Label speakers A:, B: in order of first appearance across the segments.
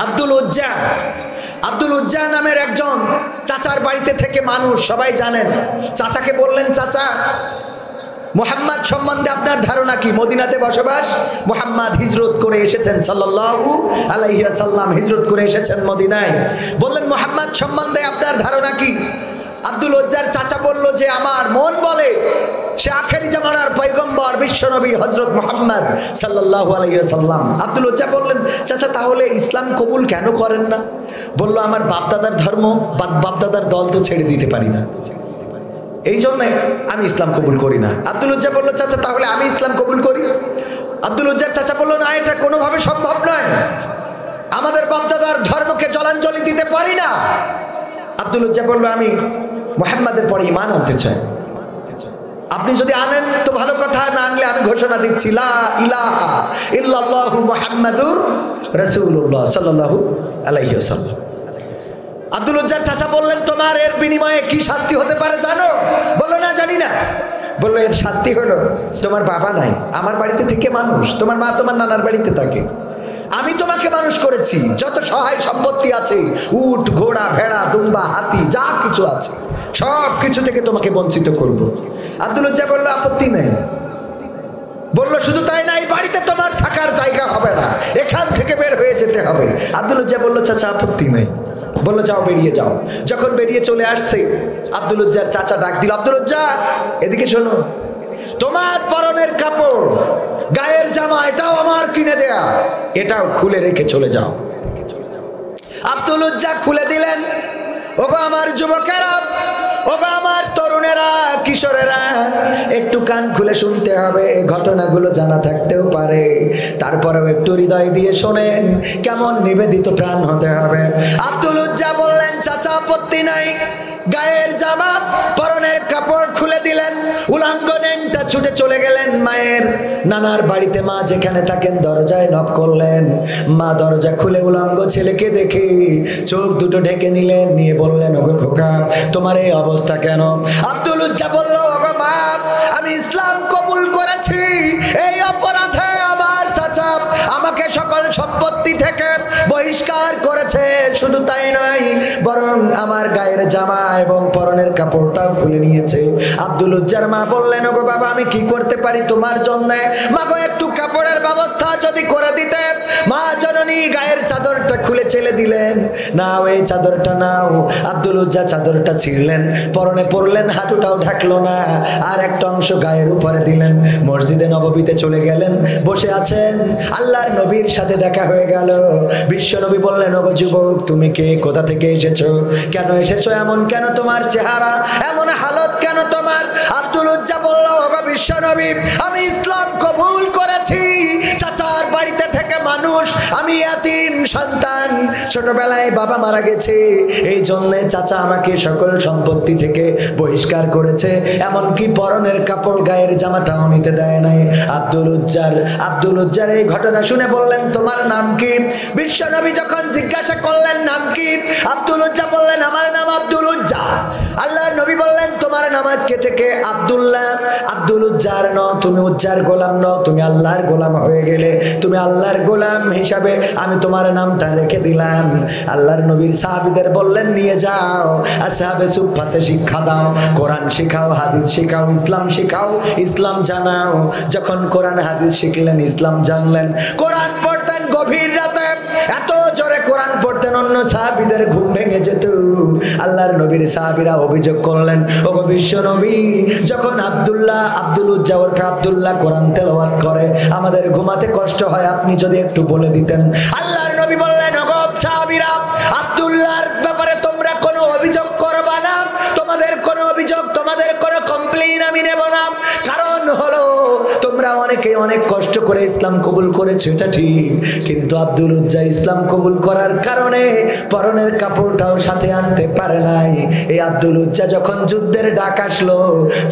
A: আব্দুল উজ্জা, আব্দুল উজ্জা নামের একজন চাচার বাড়িতে থেকে মানুষ সবাই জানেন। চাচাকে বললেন, চাচা মুহাম্মদ সম্বন্ধে আপনার ধারণা কি? মদিনাতে বসবাস, মুহাম্মদ হিজরত করে এসেছেন সাল্লাল্লাহু আলাইহি ওয়াসাল্লাম, হিজরত করে এসেছেন মদিনায়। বললেন মুহাম্মদ সম্বন্ধে আপনার ধারণা কি? আব্দুল উজ্জার চাচা বলল যে আমার মন বলে সে আখেরি জামানার পয়গম্বর বিশ্বনবী হযরত মুহাম্মদ সাল্লাল্লাহু আলাইহি ওয়াসাল্লাম। আব্দুল উজ্জা বললেন, চাচা তাহলে ইসলাম কবুল কেন করেন না? বলল আমার বাপদাদার ধর্ম, বাপদাদার দল তো ছেড়ে দিতে পারি না, এই জন্যে আমি ইসলাম কবুল করি না। আব্দুল উজ্জা বলল, চাচা তাহলে আমি ইসলাম কবুল করি। আব্দুল উজ্জার চাচা বলল, না এটা কোনোভাবে সম্ভব নয়, আমাদের বাপদাদার ধর্মকে জলাঞ্জলি দিতে পারি না। আব্দুল উজ্জা বলল, আমি মুহাম্মাদের পরে ঈমান আনতে চাই, আপনি যদি আনেন তো ভালো কথা, না আনলে আমি ঘোষণা দিচ্ছি লা ইলাহা ইল্লাল্লাহু মুহাম্মাদুর রাসূলুল্লাহ সাল্লাল্লাহু আলাইহি ওয়াসাল্লাম। আব্দুল উজ্জার চাচা বললেন, তোমার এর বিনিময়ে কি শাস্তি হতে পারে জানো? বললো, না জানি না। বললো, এর শাস্তি হলো তোমার বাবা নাই, আমার বাড়িতে থেকে মানুষ, তোমার মা তোমার নানার বাড়িতে থাকে, আমি তোমাকে মানুষ করেছি, যত সহায় সম্পত্তি আছে, উট ঘোড়া ভেড়া দুম্বা হাতি যা কিছু আছে সব কিছু থেকে তোমাকে বঞ্চিত করব। আব্দুল উজ্জা বললো, আপত্তি নেই। বললো, শুধু তাই না, এই বাড়িতে তোমার থাকার জায়গা হবে না, এখান থেকে বের হয়ে যেতে হবে। আব্দুল উজ্জা বললো, চাচা আপত্তি নেই। বললো, যাও বেরিয়ে যাও। যখন বেরিয়ে চলে আসছে, আব্দুল উজ্জার চাচা ডাক দিল, আব্দুল উজ্জা এদিকে শোনো, তোমার পরনের কাপড় গায়ের জামা এটাও আমার কিনে দেয়া, এটাও খুলে রেখে চলে যাও। আব্দুল উজ্জা খুলে দিলেন। ওগো আমার যুবকেরা, ওগো আমার তরুণেরা, কিশোরেরা, একটু কান খুলে শুনতে হবে, ঘটনাগুলো জানা থাকতেও পারে, তারপরেও একটু হৃদয় দিয়ে শোনেন, কেমন নিবেদিত প্রাণ হতে হবে। আব্দুল উজ্জা বললেন, চাচা আপত্তি নাই। গায়ের জামা পরনের কাপড় খুলে দিলেন, উলাঙ্গ নেংটা ছুটে চলে গেলেন মায়ের নানার বাড়িতে। মা যেখানে থাকেন দরজায় নক করলেন, মা দরজা খুলে উলাঙ্গ ছেলেকে দেখে চোখ দুটো ঢেকে নিলেন, নিয়ে বললেন, ওগো খোকা তোমার এই অবস্থা কেন? আব্দুল উজ্জা বলল, ওগো মা আমি ইসলাম কবুল করেছি, এই অপরাধে আমার চাচা আমাকে সকল সম্পত্তি থেকে বহিষ্কার করেছে, শুধু তাই নয় বরং আমার গায়ের জামা এবং পরনের কাপড়টাও খুলে নিয়েছে। আব্দুল উজ্জার মা বললেন, ওগো বাবা আমি কি করতে পারি তোমার জন্য? মা গো একটু কাপড়ের ব্যবস্থা যদি করে দিতে। মা জননী গায়ের চাদরটা খুলে ছেলে দিলেন, নাও এই চাদরটা নাও। আব্দুল উজ্জা চাদরটা ছিঁড়লেন, পরনে পরলেন, হাঁটুটাও ঢাকলো না, আর একটা অংশ গায়ের উপরে দিলেন। মসজিদে নববীতে চলে গেলেন, বসে আছেন, আল্লাহর নবীর সাথে দেখা হয়ে গেল। বিশ্ব নবী বললেন, ওগো যুবক তুমি কে, কোথা থেকে এসেছো, কেন এসেছো, এমন কেন তোমার চেহারা, এমন হালত কেন তোমার? আব্দুল উজ্জা বলল, ওগো বিশ্ব নবী আমি ইসলাম কবুল করেছি, চাচার বাড়িতে থেকে মানুষ, আমি এতিম সন্তান, ছোটবেলায় বাবা মারা গেছে, এই জন্য চাচা আমাকে সকল সম্পত্তি থেকে বহিষ্কার করেছে, এমনকি পরনের কাপড় গায়ের জামাটাও নিতে দেয় নাই। আব্দুল উজ্জার এই ঘটনা শুনে বললেন, তোমার নাম কি? বিশ্ব নবী যখন জিজ্ঞাসা করলেন নাম কি, আব্দুল উজ্জা বললেন, আমার নাম আব্দুল উজ্জা। আল্লাহর নবী বললেন, তোমার নাম আজকে থেকে আব্দুল্লাহ। আব্দুল উজ্জার ন, তুমি উজ্জার গোলাম ন, তুমি আল্লাহর গোলাম হয়ে গেলে, তুমি আল্লাহর গোলাম হিসাবে আমি তোমার নামটা রেখে দিলাম। আল্লাহর নবীর সাহাবীদের বললেন, নিয়ে যাও আসহাবে সুফফাতে শিক্ষা দাও, কোরআন শিখাও, হাদিস শিখাও, ইসলাম শিখাও, ইসলাম জানাও। যখন কোরআন হাদিস শিখলেন, ইসলাম জানলেন, কোরআন পড়তেন গভীর রাতে, এত জোরে কোরআন পড়তেন অন্য সাহাবীদের ঘুম ভেঙে যেত। আল্লাহর নবীর সাহাবীরা অভিযোগ করলেন, ওগো বিশ্ব নবী যখন আব্দুল উজ্জা ওরফে আব্দুল্লাহ কোরআন তেলাওয়াত করে আমাদের ঘুমাতে কষ্ট হয়, আপনি যদি একটু বলে দিতেন। আল্লাহর নবী বললেন, ওগো সাহাবীরা আব্দুল্লাহর ব্যাপারে তোমরা কোনো অভিযোগ করবা না, তোমাদের কোনো অভিযোগ, তোমাদের কোনো কমপ্লেইন আমি নেব না, কারণ হলো তোমরা অনেকে অনেক কষ্ট করে ইসলাম কবুল করেছো, এটা ঠিক, কিন্তু আব্দুল উজ্জা ইসলাম কবুল করার কারণে পরনের কাপড়টাও সাথে আনতে পারে নাই। এই আব্দুল উজ্জা যখন যুদ্ধের ডাক আসলো,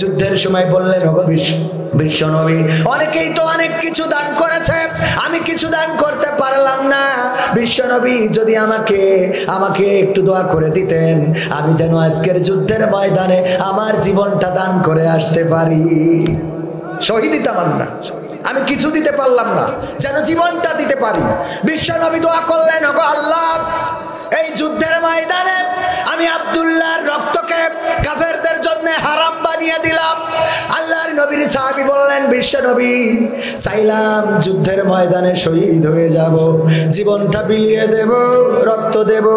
A: যুদ্ধের সময় বললেন, ওগো বিশ্ব নবী অনেকেই তো অনেক কিছু দান করেছে, আমি কিছু দান করতে পারলাম না, বিশ্ব নবী যদি আমাকে একটু দোয়া করে দিতেন, আমি যেন আজকের যুদ্ধের ময়দানে আমার জীবনটা দান করে আসতে পারি। শহীদ দিতাম না, আমি কিছু দিতে পারলাম না, যেন জীবনটা দিতে পারি। বিশ্ব নবী দোয়া করলেন, ওগো আল্লাহ নবীর সাহাবী বললেন, বিশ্ব নবী, চাইলাম যুদ্ধের ময়দানে শহীদ হয়ে যাব, জীবনটা বিলিয়ে দেব, রক্ত দেব,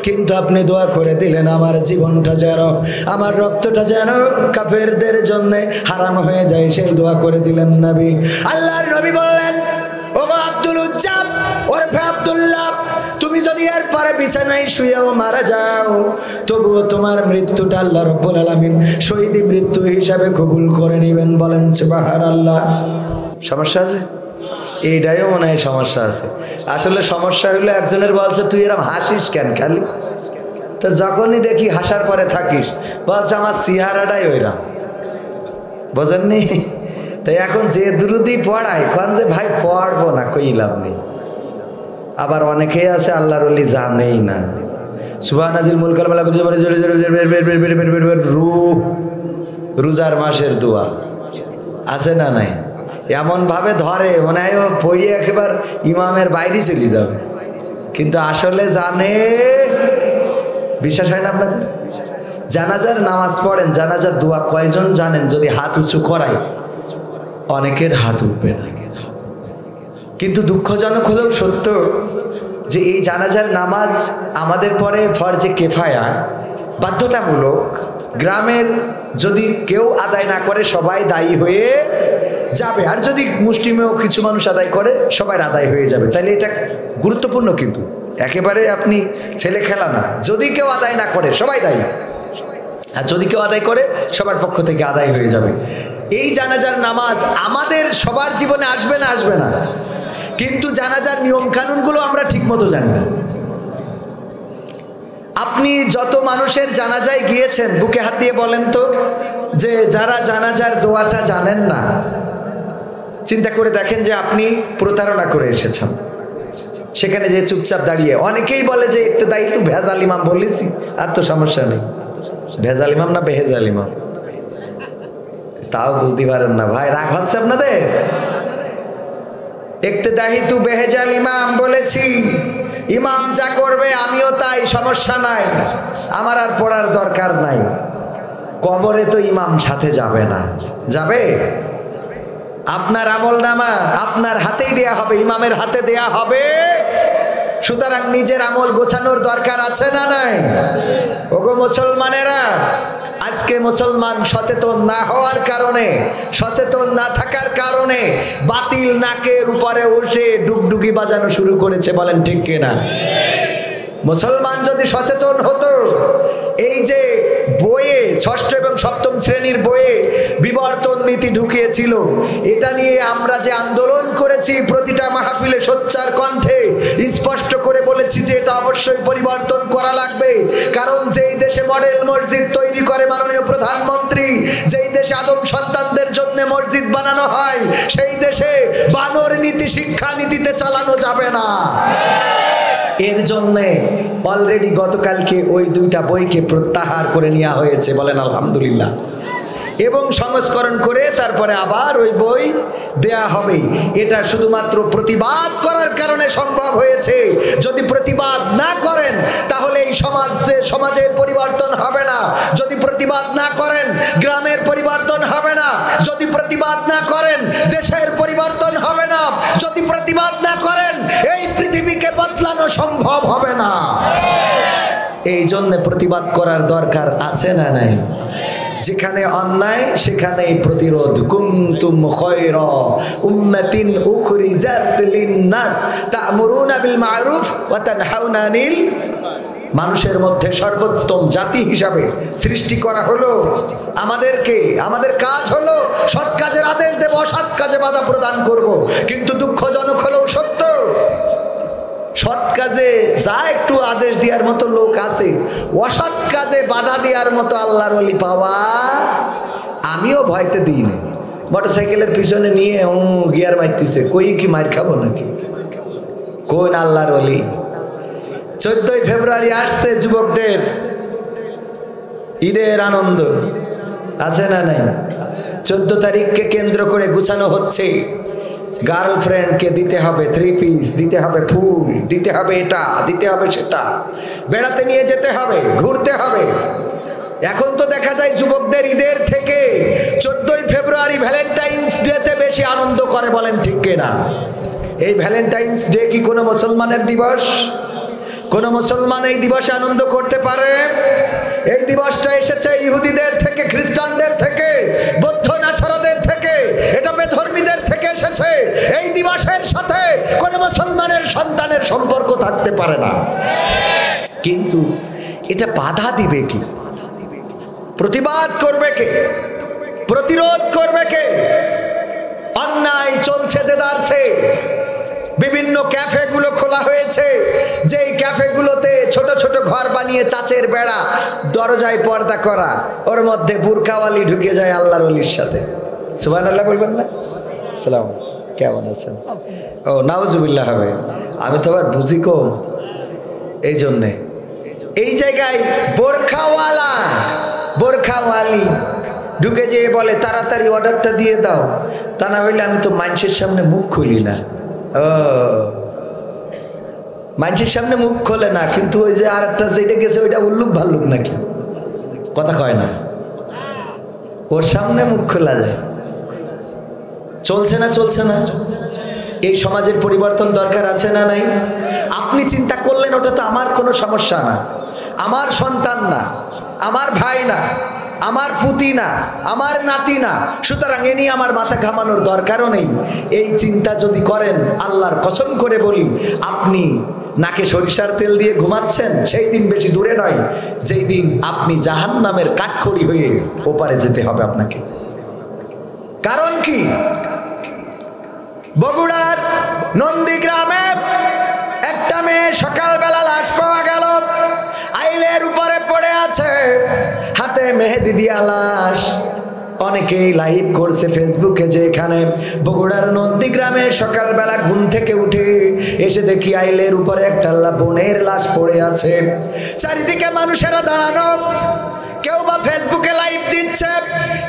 A: কিন্তু আপনি দোয়া করে দিলেন আমার জীবনটা যেন, আমার রক্তটা যেন কাফেরদের জন্য হারাম হয়ে যায়, সেই দোয়া করে দিলেন নবী। আল্লাহর নবী বললেন, ও আব্দুল উজ্জা ওরফে আব্দুল্লাহ, তুমি যদি এর পরে বিছানায় শুয়েও মারা যাও, তবুও তোমার মৃত্যুটা আল্লাহ রাব্বুল আলামিন শহীদি মৃত্যু হিসাবে কবুল করে নেবেন। বলেন সুবহানাল্লাহ। সমস্যা আছে? এইটাইও মনে হয় সমস্যা আছে। আসলে সমস্যা হলো একজনের বলছে, তুই এরকম হাসিস কেন খালি? তো যখনই দেখি হাসার পরে থাকিস, বলছে আমার চেহারাটাই ওইরকম, বোঝেননি? তাই এখন যে দুরুদি পড়ায় কোন যে ভাই পড়বো না, কই লাভ নেই। আবার অনেকেই আছে আল্লাহর ওলি জানেই না। সুবহানাজিল মুলকাল মালাক রোজার মাসের দোয়া আছে না নাই? এমন ভাবে ধরে মনে হয় ও পড়িয়ে একেবারে ইমামের বাইরে চলে যাবে, কিন্তু আসলে জানে। বিশ্বাস হয় না আপনাদের? জানাজার নামাজ পড়েন, জানাজার দোয়া কয়জন জানেন? যদি হাত উঁচু করায় অনেকের হাত উঠবে না। কিন্তু দুঃখজনক হলেও সত্য যে এই জানাজার নামাজ আমাদের পরে ফরজে কেফায়া, বাধ্যতামূলক। গ্রামের যদি কেউ আদায় না করে সবাই দায়ী হয়ে যাবে, আর যদি মুসলিমেও কিছু মানুষ আদায় করে সবাই আদায় হয়ে যাবে। তাহলে এটা গুরুত্বপূর্ণ, কিন্তু একেবারে আপনি ছেলে খেলা না। যদি কেউ আদায় না করে সবাই দায়ী, আর যদি কেউ আদায় করে সবার পক্ষ থেকে আদায় হয়ে যাবে। এই জানাজার নামাজ আমাদের সবার জীবনে আসবে না, আসবে না, কিন্তু জানাজার নিয়ম কানুনগুলো আমরা ঠিক মতো জানি না। আপনি যত মানুষের জানাজায় গিয়েছেন বুকে হাত দিয়ে বলেন তো, যে যারা জানাজার দোয়াটা জানেন না, চিন্তা করে দেখেন যে আপনি প্রতারণা করে এসেছেন সেখানে, যে চুপচাপ দাঁড়িয়ে। অনেকেই বলে যে ইত্তেদায়ী তো ভেজাল ইমাম বলেছি, আর তো সমস্যা নেই। ভেজাল ইমাম না বেহেজাল ইমাম, তাও বুঝতে পারেন না ভাই, রাগ হচ্ছে আপনাদের? ইক্তেদাহি তু বেহেজাল ইমাম বলেছি, ইমাম যা করবে আমিও তাই, সমস্যা নাই, আমার আর পড়ার দরকার নাই। কবরে তো ইমাম সাথে যাবে না, যাবে? আপনার আমলনামা আপনার হাতেই দেয়া হবে, ইমামের হাতে দেয়া হবে। সুতরাং নিজের আমল গোছানোর দরকার আছে না নাই? ওগো মুসলমানেরা, আজকে মুসলমান সচেতন না হওয়ার কারণে, সচেতন না থাকার কারণে বাতিল নাকের উপরে উঠে ডুগডুগি বাজানো শুরু করেছে। বলেন ঠিক কিনা? মুসলমান যদি সচেতন হতো, এই যে বইয়ে ষষ্ঠ এবং সপ্তম শ্রেণীর বইয়ে বিবর্তন নীতি ঢুকিয়েছিল, এটা নিয়ে আমরা যে আন্দোলন করেছি, প্রতিটা মাহফিলে সোচ্চার কণ্ঠে স্পষ্ট করে বলেছি যে এটা অবশ্যই পরিবর্তন করা লাগবে। কারণ যেই দেশে মডেল মসজিদ তৈরি করে মাননীয় প্রধানমন্ত্রী, যেই দেশে আদম সন্তানদের জন্য মসজিদ বানানো হয়, সেই দেশে বানর নীতি শিক্ষা নীতিতে চালানো যাবে না। এর জন্য অলরেডি গতকালকে ওই দুইটা বইকে প্রত্যাহার করে নেওয়া হয়েছে। বলেন আলহামদুলিল্লাহ। এবং সংস্করণ করে তারপরে আবার ওই বই দেয়া হবে। এটা শুধুমাত্র প্রতিবাদ করার কারণে সম্ভব হয়েছে। যদি প্রতিবাদ না করেন তাহলে এই সমাজের পরিবর্তন হবে না। যদি প্রতিবাদ না করেন গ্রামের পরিবর্তন হবে না। যদি প্রতিবাদ না করেন দেশের পরিবর্তন হবে না। যদি প্রতিবাদ না করেন এই পৃথিবীকে বদলানো সম্ভব হবে না। এই জন্য প্রতিবাদ করার দরকার আছে না নাই? যেখানে অন্যায় সেখানেই প্রতিরোধ। কুনতুম খায়রা উম্মাতিন উখরিজাত লিন-নাস তা'মুরুনা বিল মা'রুফ ওয়া তানহাউনা আনিল। মানুষের মধ্যে সর্বোত্তম জাতি হিসাবে সৃষ্টি করা হলো আমাদেরকে। আমাদের কাজ হলো সৎ কাজের আদেশ দেব, অসৎ কাজে বাধা প্রদান করব। কিন্তু দুঃখজনক হলেও সত্য, সৎ কাজে যা একটু আদেশ দেওয়ার মতো লোক আছে, অসৎ কাজে বাধা দেওয়ার মতো আল্লাহর ওলি পাওয়া আমিও ভয়তে দিই না। মোটরসাইকেলের পিছনে নিয়ে গিয়ার মারতেছে, কই কি মার খাবো নাকি? কোন আল্লাহর ওলি? 14ই ফেব্রুয়ারি আসছে, যুবকদের ঈদের আনন্দ আছে না নাই? 14 তারিখকে কেন্দ্র করে গুছানো হচ্ছে। গার্লফ্রেন্ডকে দিতে হবে 3 পিস, দিতে হবে ফুল, দিতে হবে এটা, দিতে হবে সেটা, বেড়াতে নিয়ে যেতে হবে, ঘুরতে হবে। এখন তো দেখা যায় যুবকদের ঈদের থেকে 14ই ফেব্রুয়ারি ভ্যালেন্টাইন্স ডেতে বেশি আনন্দ করে, বলেন ঠিক কিনা? এই ভ্যালেন্টাইন্স ডে কি কোনো মুসলমানের দিবস? কোন মুসলমান এই দিবসে আনন্দ করতে পারে? এই দিবসটা এসেছে ইহুদিদের থেকে, খ্রিস্টানদের থেকে, বৌদ্ধ নাছারাদের থেকে, এটা বেধর্মীদের থেকে এসেছে। এই দিবসের সাথে কোন মুসলমানের সন্তানের সম্পর্ক থাকতে পারে না। কিন্তু এটা বাধা দিবে কি? প্রতিবাদ করবে কে? প্রতিরোধ করবে কে? অন্যায় চলছে দেদারছে। বিভিন্ন ক্যাফেগুলো খোলা হয়েছে, যেই ক্যাফেগুলোতে ছোট ছোট ঘর বানিয়ে চাচের বেড়া, দরজায় পর্দা করা, ওর মধ্যে বুরকাওয়ালি ঢুকে যায় আল্লাহর ওলির সাথে। সুবহানাল্লাহ বলবেন না? সালাম, কেমন আছেন? ও নাউজুবিল্লাহ হবে, আমি তো আবার বুঝি কম, এই জন্যে এই জায়গায় বোরখাওয়ালি ঢুকে যেয়ে বলে তাড়াতাড়ি অর্ডারটা দিয়ে দাও, তা না হইলে আমি তো মানুষের সামনে মুখ খুলি না। ও মানুষের সামনে মুখ খোলে না, কিন্তু ওই যে আর একটা যেটা গেছে ওইটা উল্লুক ভাল্লুক নাকি, কথা কয় না, ওর সামনে মুখ খোলা যায়। চলছে না? চলছে না? এই সমাজের পরিবর্তন দরকার আছে না নাই? আপনি চিন্তা করলেন ওটা তো আমার কোনো সমস্যা না, আমার সন্তান না, আমার ভাই না, আমার পুতি না, আমার নাতি না, সুতরাং এ নিয়ে আমার মাথা ঘামানোর দরকারও নেই। এই চিন্তা যদি করেন, আল্লাহর কসম করে বলি, আপনি নাকে সরিষার তেল দিয়ে ঘুমাচ্ছেন, সেই দিন বেশি দূরে নয় যেই দিন আপনি জাহান্নামের কাঠখড়ি হয়ে ওপারে যেতে হবে আপনাকে। কারণ কি? বগুড়ার নন্দীগ্রামে একটা মেয়ে সকালবেলা লাশ পাওয়া গেল, আইলের উপরে পড়ে আছে, হাতে মেহেদি দিয়া লাশ। অনেকেই লাইভ করছে ফেসবুকে যে এখানে বগুড়ার নন্দীগ্রামে সকালবেলা ঘুম থেকে উঠে এসে দেখি আইলের উপরে একটা বোনের লাশ পড়ে আছে। চারিদিকে মানুষেরা দাঁড়ানো, কেউ বা ফেসবুকে লাইভ দিচ্ছে,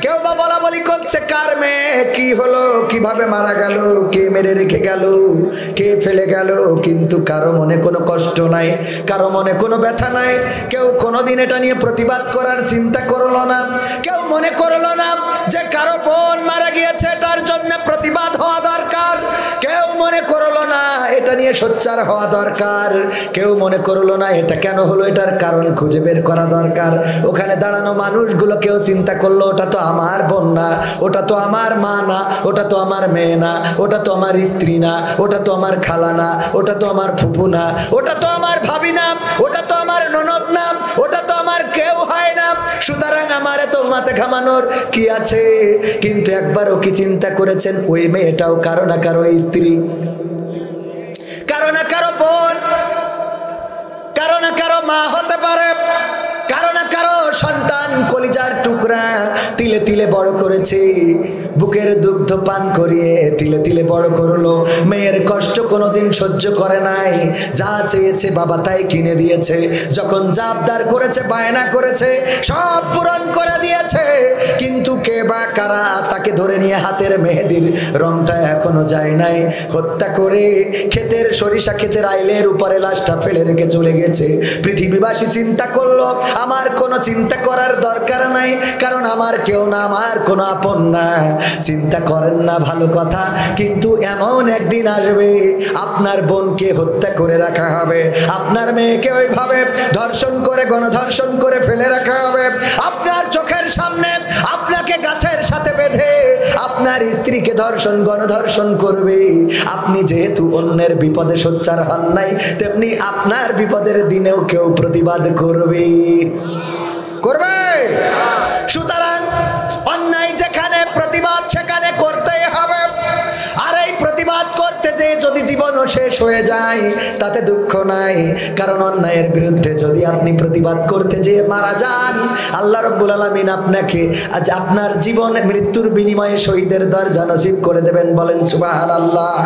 A: কেউ বা বলা বলি করছে কার মেয়ে, কি হলো, কিভাবে মারা গেল, কে মেরে রেখে গেল, কে ফেলে গেল। কিন্তু কারো মনে কোনো কষ্ট নাই, কারো মনে কোনো ব্যথা নাই। কেউ কোনোদিন এটা নিয়ে প্রতিবাদ করার চিন্তা করলো না। কেউ মনে করলো না যে কারো বোন মারা গিয়েছে, তার জন্য প্রতিবাদ হওয়া দরকার। কেউ মনে করলো না এটা নিয়ে সোচ্চার হওয়া দরকার। কেউ মনে করলো না এটা কেন হলো, এটার কারণ খুঁজে বের করা দরকার। ওখানে দাঁড়ানো মানুষগুলো কেউ চিন্তা করলো ওটা তো আমার বোন না, ওটা তো আমার মা না, ওটা তো আমার মেয়ে না, ওটা তো আমার স্ত্রী না, ওটা তো আমার খালা না, ওটা তো আমার ফুপু না, ওটা তো আমার ভাবি না, ওটা তো আমার ননদ না, ওটা তো আমার কেউ হয় না। সুতরাং আমার এত মাথা ঘামানোর কি আছে? কিন্তু একবারও কি চিন্তা করেছেন ওই মেয়েটাও কারো না কারো স্ত্রী, কারো না কারো বোন, কারো না কারো মা হতে পারে, কারো না কারো সন্তান, কলিজার টুকরা, তিলে তিলে বড় করেছে, বুকের দুগ্ধ পান করিয়ে তিলে তিলে বড় করলো। মেয়ের কষ্ট কোনোদিন সহ্য করে নাই, যা চেয়েছে বাবা তাই কিনে দিয়েছে, যখন যা আবদার করেছে, বায়না করেছে, সব পূরণ করে দিয়েছে। কিন্তু কে বা কারা তাকে ধরে নিয়ে হাতের মেহেদির রংটা এখনো যায় নাই, হত্যা করে ক্ষেতের সরিষা ক্ষেতের আইলের উপরে লাশটা ফেলে রেখে চলে গেছে। পৃথিবীবাসী চিন্তা করলো আমার কোনো চিন্তা করার দরকার নাই, কারণ আমার কেউ না, আমার কোনো আপন না। চিন্তা করেন না, ভালো কথা, কিন্তু এমন একদিন আসবে আপনার বোনকে হত্যা করে রাখা হবে, আপনার মেয়েকে ওইভাবে ধর্ষণ করে, গণধর্ষণ করে ফেলে রাখা হবে আপনার চোখের সামনে। আপনাকে গাছের সাথে বেঁধে আপনার স্ত্রীকে ধর্ষণ গণধর্ষণ করবে। আপনি যেহেতু অন্যের বিপদে সোচ্চার হন নাই, তেমনি আপনার বিপদের দিনেও কেউ প্রতিবাদ করবে। সুতরাং অন্যায় যেখানে, প্রতিবাদ সেখানে করতেই হবে। আর এই প্রতিবাদ করতে যে যদি জীবনও শেষ হয়ে যায় তাতে দুঃখ নাই, কারণ অন্যায়ের বিরুদ্ধে যদি আপনি প্রতিবাদ করতে যেয়ে মারা যান, আল্লাহ রাব্বুল আলামিন আপনাকে আজ আপনার জীবন মৃত্যুর বিনিময়ে শহীদের দরজা নসিব করে দেবেন। বলেন সুবহানাল্লাহ।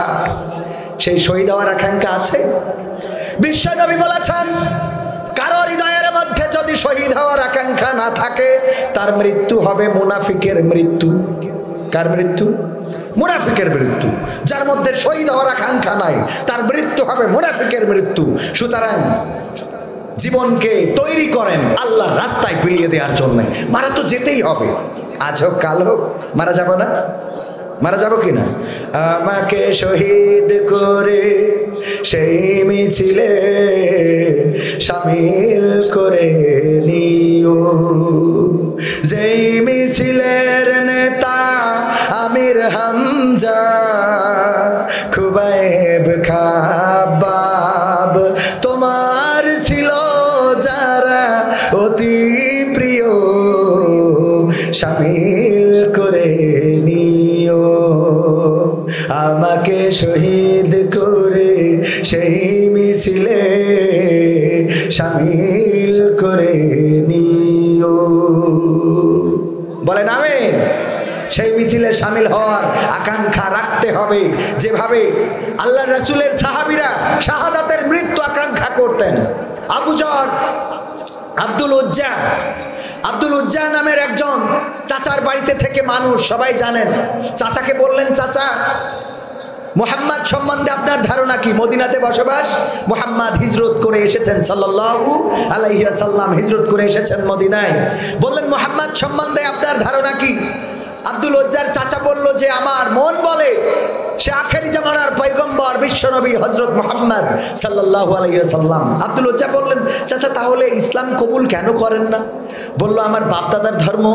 A: সেই শহীদ হওয়ার আকাঙ্ক্ষা আছে? বিশ্বনবী বলেছেন কারো হৃদয়ের মধ্যে যদি শহীদ হওয়ার আকাঙ্ক্ষা না থাকে তার মৃত্যু হবে মুনাফিকের মৃত্যু। কার মৃত্যু? মুনাফিকের মৃত্যু। যার মধ্যে শহীদ হওয়ার আকাঙ্ক্ষা নাই তার মৃত্যু হবে মুনাফিকের মৃত্যু। সুতরাং জীবনকে তৈরি করেন আল্লাহর রাস্তায় বিলিয়ে দেওয়ার জন্য। মারা তো যেতেই হবে, আজ হোক কাল হোক, মারা যাব না? মারা যাব কি না? আমাকে শহীদ করে সেই মিছিলে শামিল করে নিও, যেই মিছিলের নেতা আমির হামজা, খুবাইব খাবাব তোমার ছিল যারা অতি প্রিয়, শামিল করে নিও, আমাকে শহীদ করে সেই মিছিলে শামিল করে নিও। বলেন আমিন। সেই মিছিলে শামিল হওয়ার আকাঙ্ক্ষা রাখতে হবে, যেভাবে আল্লাহ রাসূলের সাহাবীরা শাহাদাতের মৃত্যু আকাঙ্ক্ষা করতেন। আবু যর আব্দুল উজ্জা নামের একজন চাচার বাড়িতে থেকে মানুষ, সবাই জানেন। চাচাকে বললেন, চাচা মুহাম্মদ সম্বন্ধে আপনার ধারণা কি? মদিনাতে বসবাস, মুহাম্মদ হিজরত করে এসেছেন, সাল্লাল্লাহু আলাইহি ওয়াসাল্লাম হিজরত করে এসেছেন মদিনায়। বললেন মুহাম্মদ সম্বন্ধে আপনার ধারণা কি? আব্দুল উজ্জার চাচা বলল যে আমার মন বলে সে আখেরি জামানার পয়গম্বর বিশ্বনবী হযরত মুহাম্মদ সাল্লাল্লাহু আলাইহি ওয়াসাল্লাম। আব্দুল উজ্জা বললেন, চাচা তাহলে ইসলাম কবুল কেন করেন না? বলল আমার বাপদাদার ধর্ম,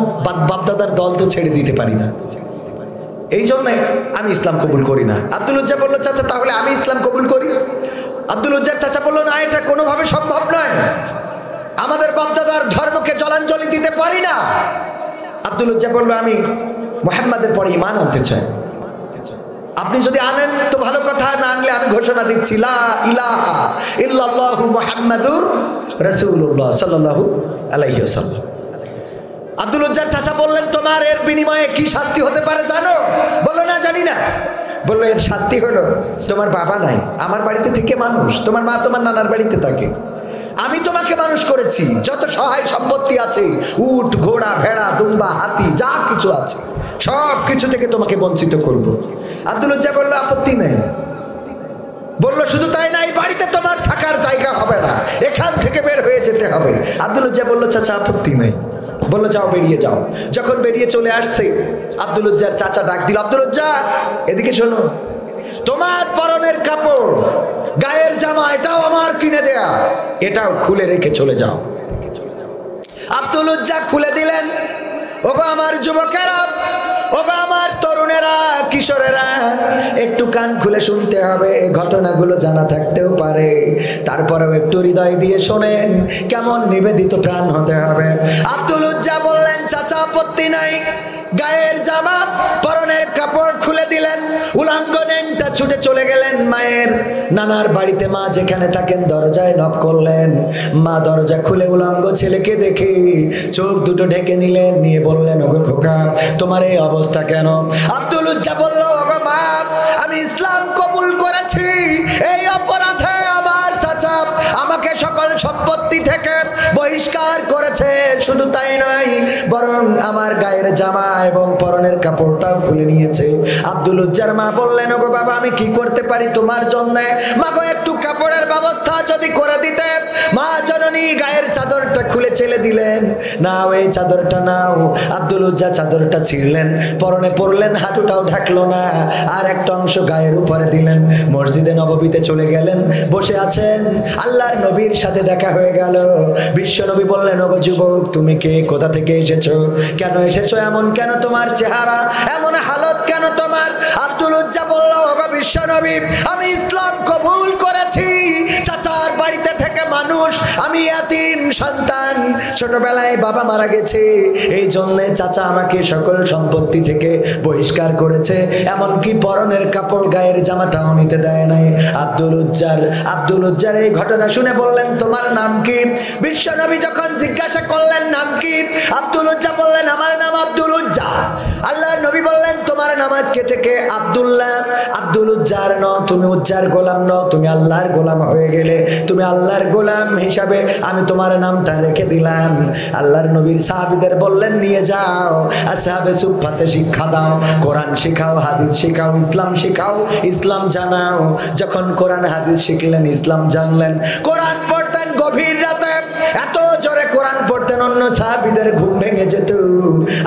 A: বাপদাদার দল তো ছেড়ে দিতে পারি না, এই জন্যে আমি ইসলাম কবুল করি না। আব্দুল উজ্জা বলল, চাচা তাহলে আমি ইসলাম কবুল করি। আব্দুল উজ্জার চাচা বলল, না, এটা কোনোভাবে সম্ভব নয়, আমাদের বাপদাদার ধর্মকে জলাঞ্জলি দিতে পারি না। আব্দুল উজ্জা বলল, আমি মুহাম্মাদের পরে ঈমান আনতে চাই, আপনি যদি আনেন তো ভালো কথা, না আনলে আমি ঘোষণা দিচ্ছি লা ইলাহা ইল্লাল্লাহু মুহাম্মাদুর রাসূলুল্লাহ সাল্লাল্লাহু আলাইহি ওয়াসাল্লাম। আব্দুল উজ্জার চাচা বললেন, তোমার এর বিনিময়ে কি শাস্তি হতে পারে জানো? বললো, না জানি না। বললো, এর শাস্তি হলো তোমার বাবা নাই, আমার বাড়িতে থেকে মানুষ, তোমার মা তোমার নানার বাড়িতে থাকে, আমি তোমাকে মানুষ করেছি, যত সহায় সম্পত্তি আছে, উট ঘোড়া ভেড়া দুম্বা হাতি যা কিছু আছে সব কিছু থেকে তোমাকে বঞ্চিত করব। আব্দুল উজ্জা বললো, আপত্তি নেই। বললো, শুধু তাই না, এই বাড়িতে তোমার থাকার জায়গা হবে না, এখান থেকে বের হয়ে যেতে হবে। আব্দুল উজ্জা বললো, চাচা আপত্তি নেই। বললো, যাও, বেরিয়ে যাও। যখন বেরিয়ে চলে আসছে, আব্দুল উজ্জার চাচা ডাক দিল, আব্দুল উজ্জা এদিকে শোনো, তোমার পরনের কাপড় গায়ের জামা এটাও আমার কিনে দেয়া, এটাও খুলে রেখে চলে যাও। আব্দুল উজ্জা খুলে দিলেন। ওগো আমার যুবকেরা, ওগো আমার তরুণেরা, কিশোরেরা, একটু কান খুলে শুনতে হবে, ঘটনাগুলো জানা থাকতেও পারে, তারপরেও একটু হৃদয় দিয়ে শোনেন, কেমন নিবেদিত প্রাণ হতে হবে। আব্দুল উজ্জা বললেন, চাচা আপত্তি নাই। গায়ের জামা পরনের কাপড় খুলে দিলেন, উলাঙ্গ নেংটা ছুটে চলে গেলেন মায়ের নানার বাড়িতে। মা যেখানে থাকেন দরজায় নক করলেন, মা দরজা খুলে উলাঙ্গ ছেলেকে দেখে চোখ দুটো ঢেকে নিলেন, নিয়ে বললেন, ওগো খোকা তোমার এই অবস্থা কেন? আব্দুল উজ্জা বলল, ওগো মা আমি ইসলাম কবুল করেছি, এই অপরাধে আমার চাচা আমাকে সকল সম্পত্তি থেকে বহিষ্কার করেছে, শুধু তাই নয় বরং আমার গায়ের জামা এবং পরনের কাপড়টাও খুলে নিয়েছে। আব্দুল উজ্জার মা বললেন, ওগো বাবা আমি কি করতে পারি তোমার জন্য? মা গো একটু কাপড়ের ব্যবস্থা যদি করে দিতে। মা জননী গায়ের চাদরটা খুলে ছেলে দিলেন, নাও এই চাদরটা নাও। আব্দুল উজ্জা চাদরটা ছিঁড়লেন, পরনে পরলেন, হাঁটুটাও ঢাকলো না, আর একটা অংশ গায়ের উপরে দিলেন। মসজিদে নববীতে চলে গেলেন, বসে আছেন, আল্লাহর নবীর সাথে দেখা হয়ে গেল। বিশ্ব নবী বললেন, ওগো যুবক তুমি কে, কোথা থেকে এসেছো, কেন এসেছো, এমন কেন তোমার চেহারা, এমন হালত কেন তোমার? আব্দুল উজ্জা বলল, ওগো বিশ্ব নবী আমি ইসলাম কবুল করেছি, চাচার বাড়িতে থেকে মানুষ, আমি ইয়াতীম সন্তান, ছোটবেলায় বাবা মারা গেছে, এই জন্য চাচা আমাকে সকল সম্পত্তি থেকে বহিষ্কার করেছে, এমনকি পরনের কাপড় গায়ের জামাটাও নিতে দেয় নাই। আব্দুল উজ্জার এই ঘটনা শুনে বললেন, তোমার নাম কি? বিশ্ব নবী যখন জিজ্ঞাসা করলেন নাম কি, আব্দুল উজ্জা বললেন, আমার নাম আব্দুল উজ্জা। আল্লাহর নবী বললেন, তোমার নাম আজকে থেকে আব্দুল্লাহ। আব্দুল উজ্জার ন, তুমি উজ্জার গোলাম ন, তুমি আল্লাহর গোলাম হয়ে গেলে, তুমি আল্লাহর গোলাম হিসাবে আমি তোমার নামটা রেখে দিলাম। আল্লাহর নবীর সাহাবীদের বললেন, নিয়ে যাও আসহাবে সুফফাতে শিক্ষা দাও, কোরআন শিখাও, হাদিস শিখাও, ইসলাম শিখাও, ইসলাম জানাও। যখন কোরআন হাদিস শিখলেন, ইসলাম জানলেন, কোরআন পড়তেন গভীর রাতে, অন্যান্য সাহাবীদের ঘুম ভেঙে যেত।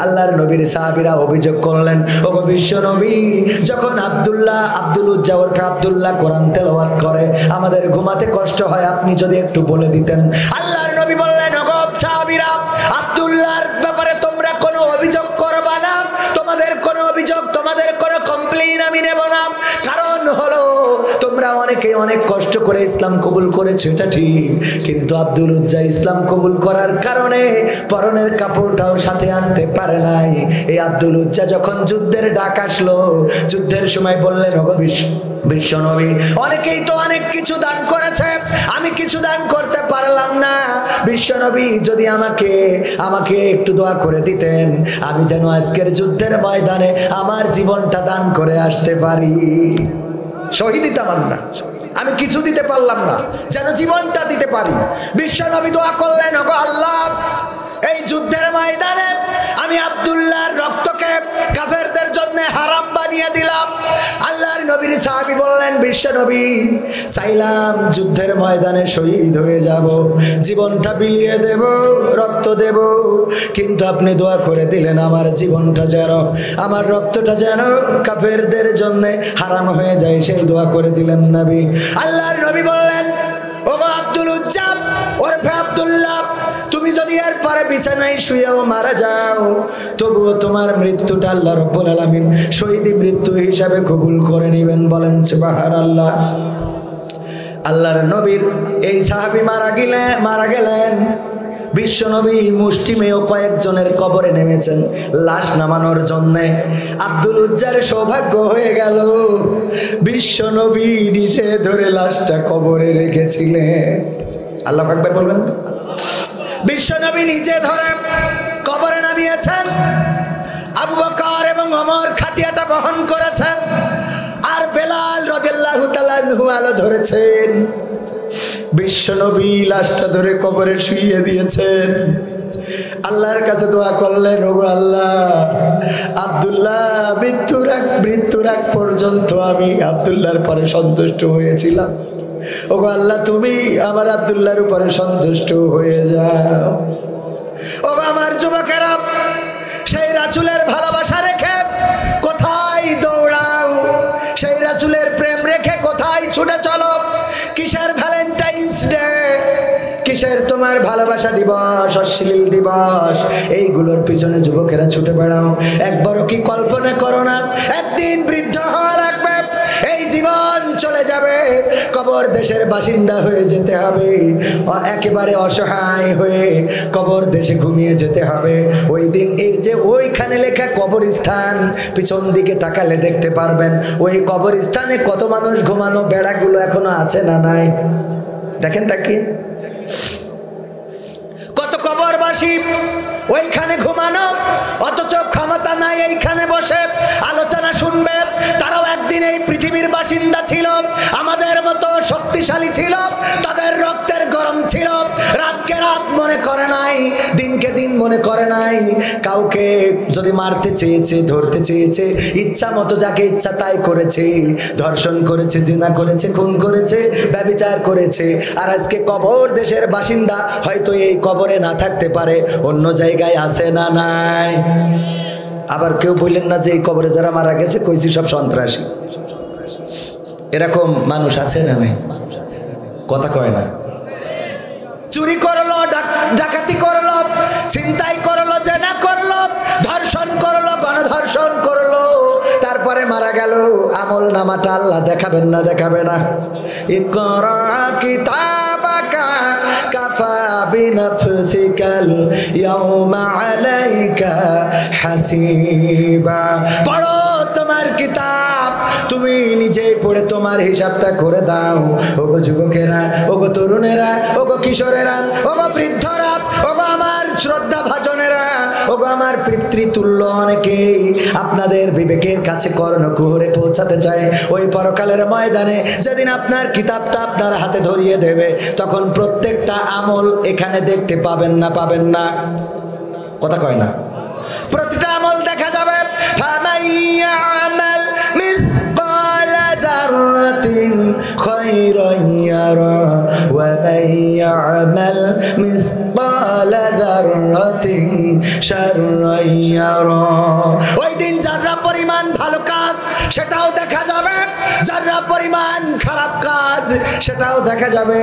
A: আল্লাহর নবীর সাহাবীরা অভিযোগ করলেন, ওগো বিশ্ব নবী, যখন আব্দুল উজ্জা ওরফে আব্দুল্লাহ কোরআন তেলাওয়াত করে আমাদের ঘুমাতে কষ্ট হয়, আপনি যদি একটু বলে দিতেন। আল্লাহর নবী বললেন, ওগো সাহাবীরা, আব্দুল্লাহর ব্যাপারে তোমরা কোনো অভিযোগ করবা না, তোমাদের কোনো অভিযোগ, তোমাদের কোনো কমপ্লেইন আমি নেব না। কারণ হলো তোমরা অনেকে অনেক কষ্ট করে ইসলাম কবুল করেছো, এটা ঠিক, কিন্তু আব্দুল উজ্জা ইসলাম কবুল করার কারণে পরনের কাপড়টাও সাথে আনতে পারে নাই। এই আব্দুল উজ্জা যখন যুদ্ধের ডাক আসলো, যুদ্ধের সময় বললেন, ওগো বিশ্ব নবী, অনেকেই তো অনেক কিছু দান করেছে, আমি কিছু দান করতে পারলাম না। বিশ্ব নবী যদি আমাকে একটু দোয়া করে দিতেন, আমি যেন আজকের যুদ্ধের ময়দানে আমার জীবনটা দান করে আসতে পারি। শহীদ হতাম না, আমি কিছু দিতে পারলাম না, যেন জীবনটা দিতে পারি। বিশ্ব নবী দোয়া করলেন, ওগো আল্লাহ, এই যুদ্ধের ময়দানে আমি আব্দুল্লাহর রক্তকে কাফেরদের জন্য হারাম বানিয়ে দিলাম। আল্লাহর নবীর সাহাবী বললেন, বিশ্ব নবী, চাইলাম যুদ্ধের ময়দানে শহীদ হয়ে যাব, জীবনটা বিলিয়ে দেব, রক্ত দেব, কিন্তু আপনি দোয়া করে দিলেন আমার জীবনটা যেন, আমার রক্তটা যেন কাফেরদের জন্য হারাম হয়ে যায়, সেই দোয়া করে দিলেন নবী। আল্লাহর নবী বললেন, ওগো আব্দুল উজ্জা ওরফে আব্দুল্লাহ, তুমি যদি এর পরে বিছানায় শুয়েও মারা যাও, তবুও তোমার মৃত্যুটা আল্লাহ রাব্বুল আলামিন শহীদি মৃত্যু হিসাবে কবুল করে নেবেন। বলেন সুবহানাল্লাহ। আল্লাহর নবীর এই সাহাবী মারা গেলেন। বিশ্ব নবী মুষ্টিমেয় কয়েকজনের কবরে নেমেছেন লাশ নামানোর জন্য। আব্দুল উজ্জার সৌভাগ্য হয়ে গেল, বিশ্ব নবী নিজে ধরে লাশটা কবরে রেখেছিলেন। আল্লাহু আকবার বলবেন। বিশ্ব নবী নিজে ধরে কবরে নামিয়েছেন, আবু বকর এবং ওমর খাটিয়াটা বহন করেছেন, আর বেলাল রাদিয়াল্লাহু তাআলা আনহু আলো ধরেছেন। বিশ্ব নবী লাশটা ধরে কবরে শুইয়ে দিয়েছেন। আল্লাহর কাছে দোয়া করলেন, ওগো আল্লাহ, আব্দুল্লাহ মৃত্যুর আগ পর্যন্ত আমি আব্দুল্লাহর পরে সন্তুষ্ট হয়েছিলাম, ওগো আল্লাহ, তুমি আমার আব্দুল্লাহর উপরে সন্তুষ্ট হয়ে যাও। ওগো আমার যুবকেরা, সেই রাসূলের ভালোবাসা রেখে কোথায় দৌড়াও, সেই রাসূলের প্রেম রেখে কোথায় ছুটে চলো? কিসের ভ্যালেন্টাইন্স ডে, কিসের তোমার ভালোবাসা দিবস, অশ্লীল দিবস, এইগুলোর পিছনে যুবকেরা ছুটে বেড়াও। একবারও কি কল্পনা করো না একদিন বৃদ্ধ হওয়া লাগবে, এই জীবন চলে যাবে, কবর দেশের বাসিন্দা হয়ে যেতে হবে, একেবারে অসহায় হয়ে কবর দেশে ঘুমিয়ে যেতে হবে। ওই দিন এই যে ওইখানে লেখা কবরস্থান, পিছন দিকে তাকালে দেখতে পারবেন ওই কবরস্থানে কত মানুষ ঘুমানো, বেড়াগুলো এখনো আছে না নাই? দেখেন তাকিয়ে, কত কবরবাসী ওইখানে ঘুমানো, অথচ ক্ষমতা নাই এইখানে বসে আলোচনা শুনবে। তারাও একদিন এই পৃথিবীর বাসিন্দা ছিল, আমাদের মতো শক্তিশালী ছিল, তাদের রক্তের গরম ছিল, রাতকে রাত মনে করে নাই, দিনকে দিন মনে করে নাই। কাউকে যদি মারতে চেয়েছে, ধরতে চেয়েছে, ইচ্ছা মতো যাকে ইচ্ছা তাই করেছে, ধর্ষণ করেছে, জিনা করেছে, খুন করেছে, ব্যভিচার করেছে। আর আজকে কবর দেশের বাসিন্দা, হয়তো এই কবরে না থাকতে পারে, অন্য জায়গায় আছে না নাই? আবার কেউ বললেন না যে এই কবরে যারা মারা গেছে কইছি সব সন্ত্রাসী, এরকম মানুষ আছে না নাই? কথা কয় না। চুরি করলো, ডাকাতি করলো, ছিনতাই করলো, জেনা করলো, ধর্ষণ করলো, গণধর্ষণ করলো, তারপরে মারা গেল। আমল নামাটা আল্লাহ দেখাবেন না? দেখাবে না? ইকরা কিতাবাকা কাফা বিনাফসিকাল ইয়াউমা আলাইকা হাসিবা। পড়ো তোমার কিতাব, তুমি নিজেই পড়ে তোমার হিসাবটা করে দাও। ওগো যুবকেরা, ওগো তরুণেরা, ওগো কিশোরেরা, ওগো বৃদ্ধরা, ওগো আমার শ্রদ্ধা ভাজনেরা, ওগো আমার পিতৃতুল্য অনেকেই আপনাদের বিবেকের কাছে কর্ণকুহরে পৌঁছাতে চায়। ওই পরকালের ময়দানে যেদিন আপনার কিতাবটা আপনার হাতে ধরিয়ে দেবে, তখন প্রত্যেকটা আমল এখানে দেখতে পাবেন না? পাবেন না? কথা কয় না? প্রতিটা আমল দেখা যাবে। ফামাইয়ামাল মিসকালা যাররা যাররাতিন খায়রান ইয়ারা ওয়া মান ইয়া'মাল মিসকালা যাররাতিন শাররান ইয়ারা। ওই দিন যাররা পরিমাণ ভালো কাজ সেটাও দেখা যাবে, যাররা পরিমাণ খারাপ কাজ সেটাও দেখা যাবে।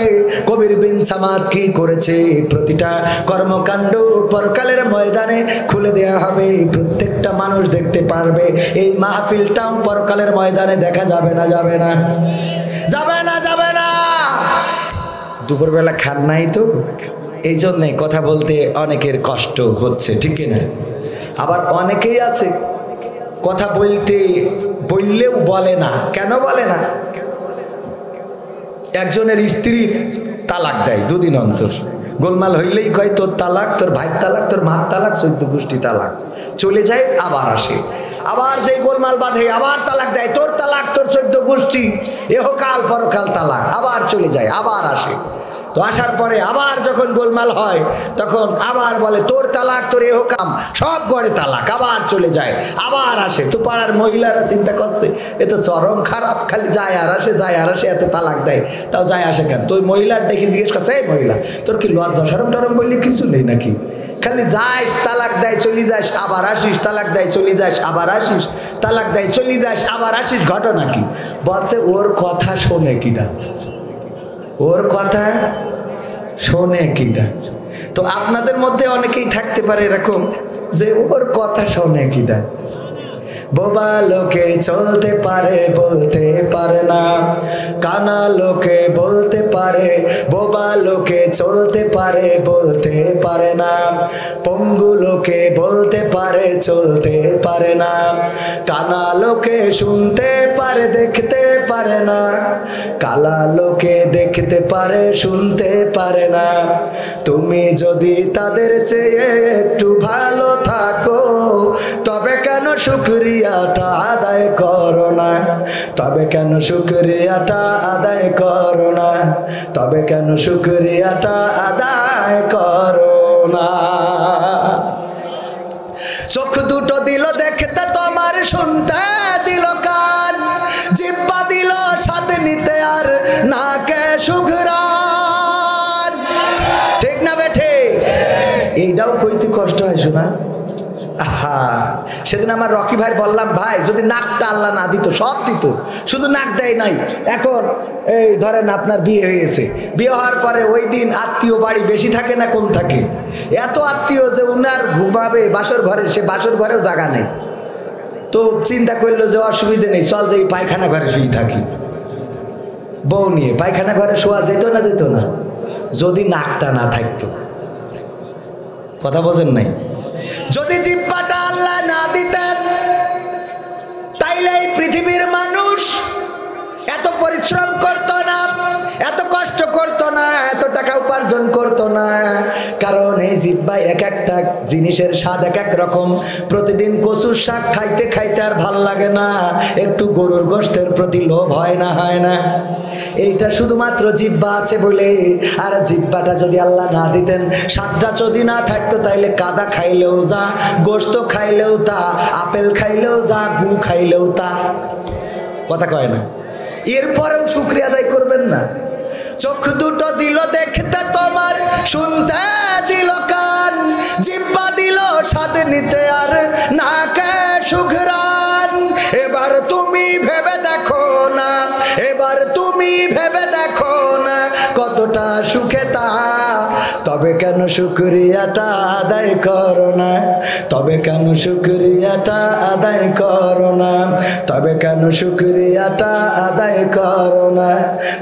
A: কবির বিন সামাদ কি করেছে, প্রতিটা কর্মকাণ্ড পরকালের ময়দানে খুলে দেয়া হবে, প্রত্যেকটা মানুষ দেখতে পারবে। এই মাহফিলটাও পরকালের ময়দানে দেখা যাবে না? যাবে না? যাবে না? যাবে না? দুপুরবেলা খান নাই তো, এই জন্যে কথা বলতে অনেকের কষ্ট হচ্ছে, ঠিক কিনা? আবার অনেকেই আছে কথা বললেও বলে না। কেন বলে না? একজনের স্ত্রীর তালাক দেয় দুদিন অন্তর, গোলমাল হইলেই কয় তোর তালাক, তোর ভাইয়ের তালাক, তোর মার তালাক, 14 গোষ্ঠী তালাক। চলে যায় আবার আসে, আবার যেই গোলমাল বাঁধে আবার তালাক দেয়, তোর তালাক, তোর 14 গোষ্ঠী, এহকাল পরকাল তালাক। আবার চলে যায়, আবার আসে। তো আসার পরে আবার যখন গোলমাল হয় তখন আবার বলে তোর তালাক, তোর এহকাম, সব গড়ে তালাক। আবার চলে যায়, আবার আসে। তো পাড়ার মহিলারা চিন্তা করছে এ তো চরম খারাপ, খালি যায় আর আসে, যায় আর আসে, এত তালাক দেয়, তাও যায় আসে কেন? তো ওই মহিলার ডেকে জিজ্ঞেস করছে, এই মহিলা তোর কি লজ্জা শরম টরম বললে কিছু নেই নাকি? খালি যাস, তালাক দেয়, চলি যাস, আবার আসিস, তালাক দেয়, চলি যাস, আবার আসিস, তালাক দেয়, চলি যাস, আবার আসিস, ঘটনা কি? বলছে ওর কথা শোনে কিনা, ওর কথা শোনে কিনা। তো আপনাদের মধ্যে অনেকেই থাকতে পারে এরকম যে ওর কথা শোনে কিনা। বোবা লোকে চলতে পারে, বলতে পারে না, কানা লোকে বলতে পারে, বোবা লোকে চলতে পারে, বলতে পারে না, পঙ্গু লোকে বলতে পারে, চলতে পারে না, কানা লোকে শুনতে পারে, দেখতে পারে না, কালা লোকে দেখতে পারে, শুনতে পারে না। তুমি যদি তাদের চেয়ে একটু ভালো থাকো তবে কেন শুকরিয়াটা আদায় করো না? তবে কেন শুকরিয়াটা আদায় করো না? তবে কেন শুকরিয়াটা আদায় করো না? চোখ দুটো দিল দেখতে তোমার, শুনতে দিল কান, জিহ্বা দিল স্বাদ নিতে আর নাকে সুঘ্রাণ। ঠিক না বেঠে? এইটাও কইতে কষ্ট হয় শোনা। আহা, সেদিন আমার রকি ভাই বললাম, ভাই যদি নাকটা আল্লাহ না দিত, সব দিত, শুধু নাক দেয় নাই। এখন এই ধরেন আপনার বিয়ে হয়েছে, বিয়ে হওয়ার পরে ওই দিন আত্মীয় বাড়ি বেশি থাকে না কম থাকে? এত আত্মীয় যে উনার ঘুমাবে বাসর ঘরে, সে বাসর ঘরেও জায়গা নেই। তো চিন্তা করলো যে অসুবিধে নেই, চল যে পায়খানা ঘরে শুয়ে থাকি। বউ নিয়ে পায়খানা ঘরে শোয়া যেত না? যেত না যদি নাকটা না থাকতো। কথা বোঝেন নাই? যদি জিহ্বাটা আল্লাহ না দিতেন তাইলে এই পৃথিবীর মানুষ এত পরিশ্রম করত না, এত কষ্ট করত না, এত টাকা উপার্জন করত না। কারণ এই জিহ্বায় এক একটা জিনিসের স্বাদ এক এক রকম। প্রতিদিন কচুর শাক খাইতে খাইতে আর ভাল লাগে না, একটু গরুর গোশতের প্রতি লোভ হয় না? হয় না? এইটা শুধুমাত্র জিহ্বা আছে বলে। আর জিহ্বাটা যদি আল্লাহ না দিতেন, স্বাদটা যদি না থাকতো, তাইলে কাদা খাইলেও যা, গোশত খাইলেও তা, আপেল খাইলেও যা, গু খাইলেও তা। কথা কয় না? এরপরেও শুকরিয়া আদায় করবেন না? চোখ দুটো দিল দেখতে তোমার, শুনতে দিল কান, জিহ্বা দিল স্বাদ নিতে আর নাকে সুঘ্রাণ। এবার তুমি ভেবে দেখো না, এবার তুমি ভেবে দেখো না কতটা সুখে তা। তবে কেন শুকরিয়াটা আদায় করো না? তবে কেন শুকরিয়াটা আদায় করো না? তবে কেন শুকরিয়াটা আদায় করো না?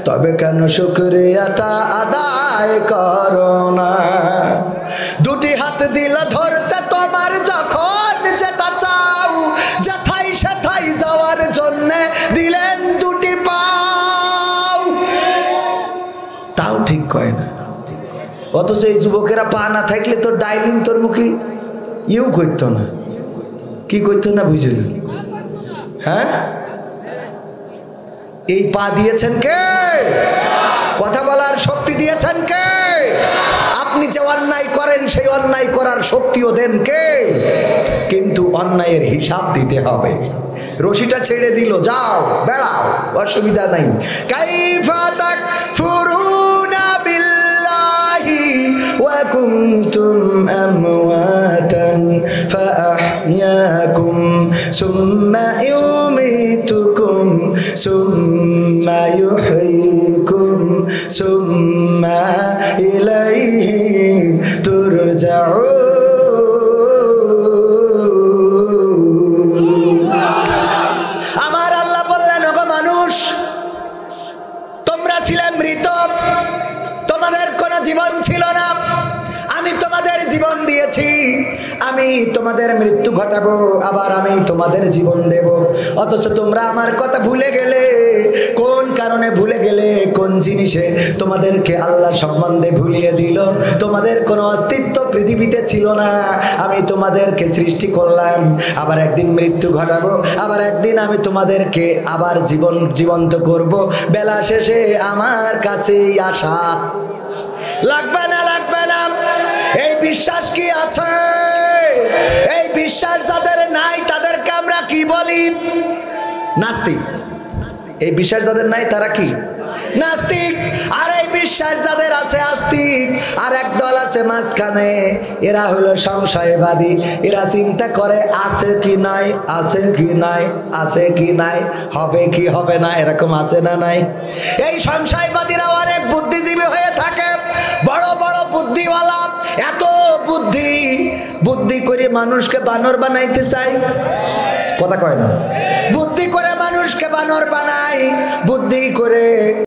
A: তবে কেন শুকরিয়াটা আদায় করো না? দুটি হাত দিল ধরতে তোমার, যখন যেটা চাও, যেথাই সেথাই যাওয়ার জন্য দিলেন দুটি পাও। তাও ঠিক কয় না। অথচ এই যুবকেরা পা না থাকলে তোর ডাইলিং তোর মুখে ইউ করতো না। কি করতো না বুঝল? হ্যাঁ, এই পা দিয়েছেন কে? কথা বলার শক্তি দিয়েছেন কে? আপনি যে অন্যায় করেন সেই অন্যায় করার শক্তিও দেন কে? কিন্তু অন্যায়ের হিসাব দিতে হবে। রশিটা ছেড়ে দিল, যাও বেড়াও, অসুবিধা নাই। কাইফা তাকফুরুনা বিল্লাহি ওয়া কুনতুম আমওয়াতান ফাআহইয়াকুম সুম্মা ইউমীতুকুম সুম্মা ইউহয়িকুম সুম্মা ইলাইহি তুরজাউন। আমার আল্লাহ বললেন, ওগো মানুষ, তোমরা ছিলে মৃত, তোমাদের কোনো জীবন ছিল না, আমি তোমাদের জীবন দিয়েছি, আমি তোমাদের মৃত্যু ঘটাবো, আবার আমি তোমাদের জীবন দেব। অথচ তোমরা আমার কথা ভুলে গেলে। কোন কারণে ভুলে গেলে? কোন জিনিসে তোমাদেরকে আল্লাহ সম্বন্ধে ভুলিয়ে দিল? তোমাদের কোনো অস্তিত্ব পৃথিবীতে ছিল না, আমি তোমাদেরকে সৃষ্টি করলাম, আবার একদিন মৃত্যু ঘটাবো, আবার একদিন আমি তোমাদেরকে আবার জীবন্ত করব। বেলা শেষে আমার কাছেই আসা। লাগবে না, লাগবে না, এই বিশ্বাস কি আছে? এই বিশ্বাস যাদের নাই তাদেরকে আমরা কি বলি? নাস্তিক। এই বিশ্বাস যাদের নাই তারা কি? নাস্তিক। আর এই বিশ্বাস যাদের আছে আস্তিক। আর একদল আছে মাঝখানে, এরা হলো সংশয়বাদী। এরা চিন্তা করে আছে কি নাই, আছে কি নাই, আছে কি নাই, হবে কি হবে না, এরকম আছে না নাই? এই সংশয়বাদীরা অনেক বুদ্ধিজীবী হয়ে থাকে, বড় বড় বুদ্ধিওয়ালা। এত বুদ্ধি করে মানুষকে বানর বানাইতে চায়। কথা কয় না? বুদ্ধি করে মানুষকে বানর বানায়, বুদ্ধি করে